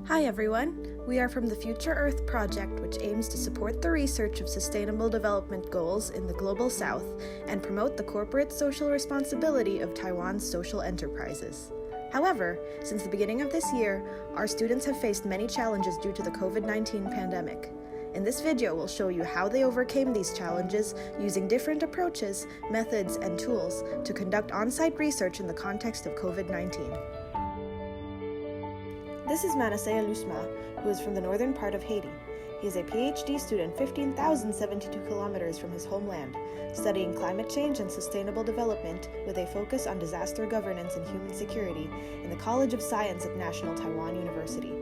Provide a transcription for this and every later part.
Hi everyone! We are from the Future Earth project, which aims to support the research of sustainable development goals in the Global South and promote the corporate social responsibility of Taiwan's social enterprises. However, since the beginning of this year, our students have faced many challenges due to the COVID-19 pandemic. In this video, we'll show you how they overcame these challenges using different approaches, methods, and tools to conduct on-site research in the context of COVID-19. This is Manasea Lusma, who is from the northern part of Haiti. He is a PhD student 15,072 kilometers from his homeland, studying climate change and sustainable development with a focus on disaster governance and human security in the College of Science at National Taiwan University.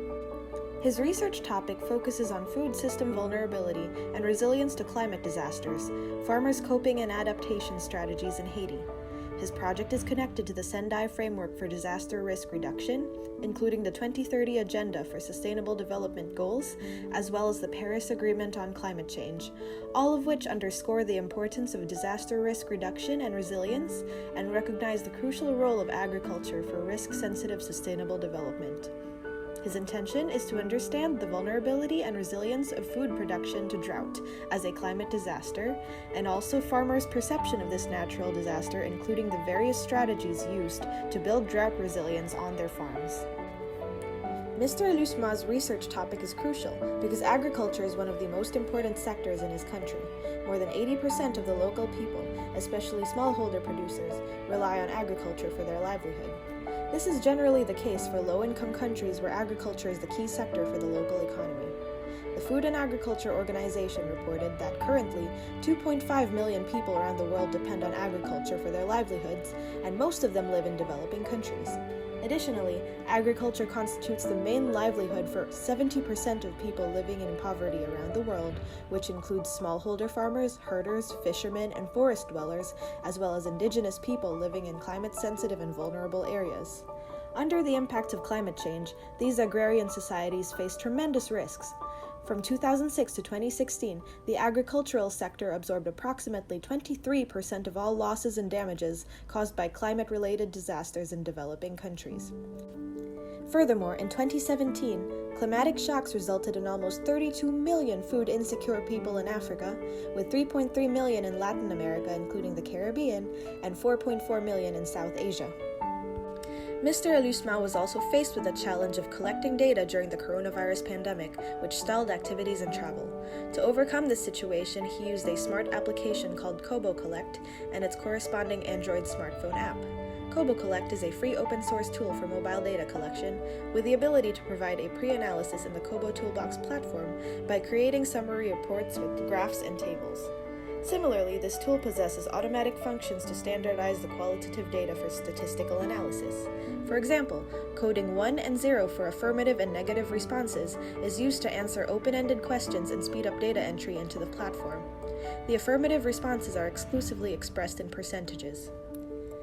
His research topic focuses on food system vulnerability and resilience to climate disasters, farmers' coping and adaptation strategies in Haiti. His project is connected to the Sendai Framework for Disaster Risk Reduction, including the 2030 Agenda for Sustainable Development Goals, as well as the Paris Agreement on Climate Change, all of which underscore the importance of disaster risk reduction and resilience and recognize the crucial role of agriculture for risk-sensitive sustainable development. His intention is to understand the vulnerability and resilience of food production to drought as a climate disaster, and also farmers' perception of this natural disaster, including the various strategies used to build drought resilience on their farms. Mr. Lusma's research topic is crucial because agriculture is one of the most important sectors in his country. More than 80% of the local people, especially smallholder producers, rely on agriculture for their livelihood. This is generally the case for low-income countries where agriculture is the key sector for the local economy. The Food and Agriculture Organization reported that currently 2.5 million people around the world depend on agriculture for their livelihoods, and most of them live in developing countries. Additionally, agriculture constitutes the main livelihood for 70% of people living in poverty around the world, which includes smallholder farmers, herders, fishermen, and forest dwellers, as well as indigenous people living in climate-sensitive and vulnerable areas. Under the impact of climate change, these agrarian societies face tremendous risks. From 2006 to 2016, the agricultural sector absorbed approximately 23% of all losses and damages caused by climate-related disasters in developing countries. Furthermore, in 2017, climatic shocks resulted in almost 32 million food-insecure people in Africa, with 3.3 million in Latin America, including the Caribbean, and 4.4 million in South Asia. Mr. Lusma was also faced with the challenge of collecting data during the coronavirus pandemic, which stalled activities and travel. To overcome this situation, he used a smart application called Kobo Collect and its corresponding Android smartphone app. Kobo Collect is a free open-source tool for mobile data collection with the ability to provide a pre-analysis in the Kobo Toolbox platform by creating summary reports with graphs and tables. Similarly, this tool possesses automatic functions to standardize the qualitative data for statistical analysis. For example, coding 1 and 0 for affirmative and negative responses is used to answer open-ended questions and speed up data entry into the platform. The affirmative responses are exclusively expressed in percentages.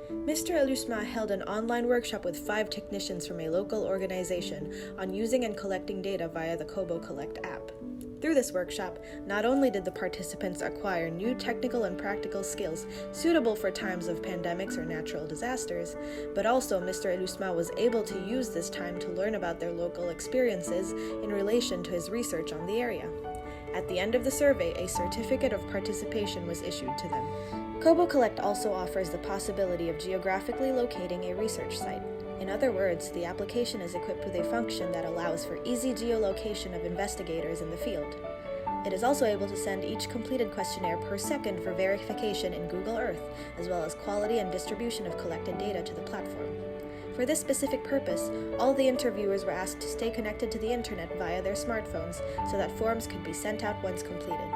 Mr. Lusma held an online workshop with 5 technicians from a local organization on using and collecting data via the Kobo Collect app. Through this workshop, not only did the participants acquire new technical and practical skills suitable for times of pandemics or natural disasters, but also Mr. Lusma was able to use this time to learn about their local experiences in relation to his research on the area. At the end of the survey, a certificate of participation was issued to them. Kobo Collect also offers the possibility of geographically locating a research site. In other words, the application is equipped with a function that allows for easy geolocation of investigators in the field. It is also able to send each completed questionnaire per second for verification in Google Earth, as well as quality and distribution of collected data to the platform. For this specific purpose, all the interviewers were asked to stay connected to the internet via their smartphones so that forms could be sent out once completed.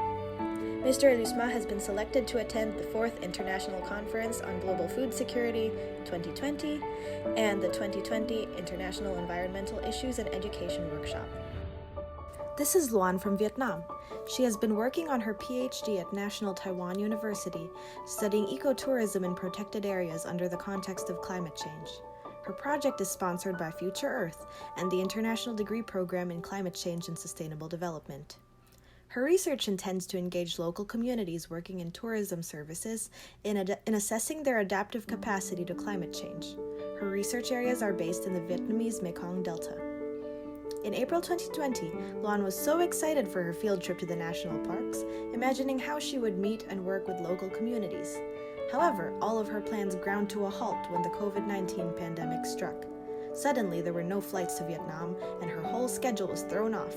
Mr. Lusma has been selected to attend the 4th International Conference on Global Food Security 2020 and the 2020 International Environmental Issues and Education Workshop. This is Luan from Vietnam. She has been working on her PhD at National Taiwan University, studying ecotourism in protected areas under the context of climate change. Her project is sponsored by Future Earth and the International Degree Program in Climate Change and Sustainable Development. Her research intends to engage local communities working in tourism services in assessing their adaptive capacity to climate change. Her research areas are based in the Vietnamese Mekong Delta. In April 2020, Luan was so excited for her field trip to the national parks, imagining how she would meet and work with local communities. However, all of her plans ground to a halt when the COVID-19 pandemic struck. Suddenly, there were no flights to Vietnam, and her whole schedule was thrown off.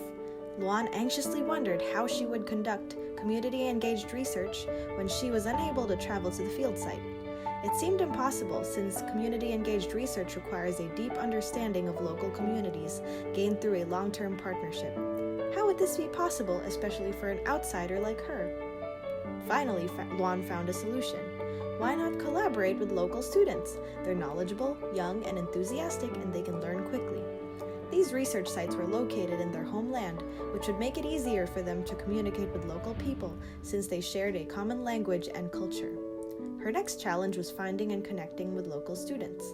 Luan anxiously wondered how she would conduct community-engaged research when she was unable to travel to the field site. It seemed impossible since community-engaged research requires a deep understanding of local communities gained through a long-term partnership. How would this be possible, especially for an outsider like her? Finally, Luan found a solution. Why not collaborate with local students? They're knowledgeable, young, and enthusiastic, and they can learn quickly. These research sites were located in their homeland, which would make it easier for them to communicate with local people since they shared a common language and culture. Her next challenge was finding and connecting with local students.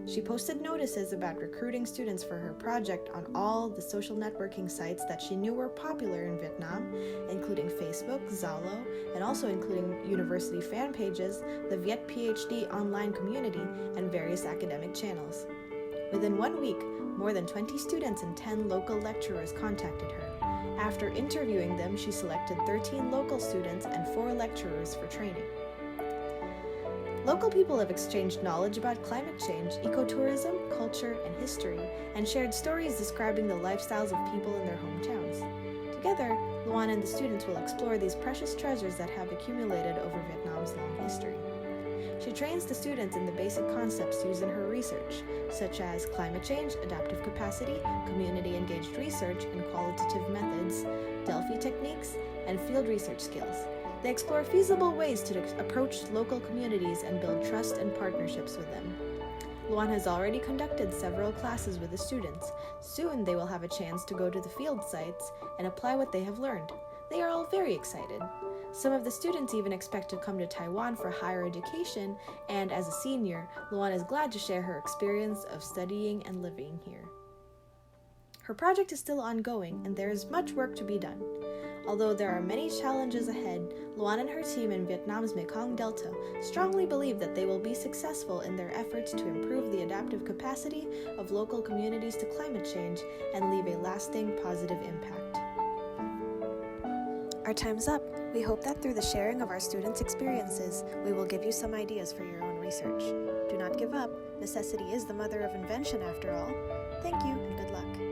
She posted notices about recruiting students for her project on all the social networking sites that she knew were popular in Vietnam, including Facebook, Zalo, and also including university fan pages, the Viet PhD online community, and various academic channels. Within 1 week, more than 20 students and 10 local lecturers contacted her. After interviewing them, she selected 13 local students and 4 lecturers for training. Local people have exchanged knowledge about climate change, ecotourism, culture, and history, and shared stories describing the lifestyles of people in their hometowns. Together, Luan and the students will explore these precious treasures that have accumulated over Vietnam's long history. She trains the students in the basic concepts used in her research, such as climate change, adaptive capacity, community-engaged research, and qualitative methods, Delphi techniques, and field research skills. They explore feasible ways to approach local communities and build trust and partnerships with them. Luan has already conducted several classes with the students. Soon they will have a chance to go to the field sites and apply what they have learned. They are all very excited. Some of the students even expect to come to Taiwan for higher education, and as a senior, Luan is glad to share her experience of studying and living here. Her project is still ongoing, and there is much work to be done. Although there are many challenges ahead, Luan and her team in Vietnam's Mekong Delta strongly believe that they will be successful in their efforts to improve the adaptive capacity of local communities to climate change and leave a lasting positive impact. Our time's up. We hope that through the sharing of our students' experiences, we will give you some ideas for your own research. Do not give up. Necessity is the mother of invention after all. Thank you and good luck.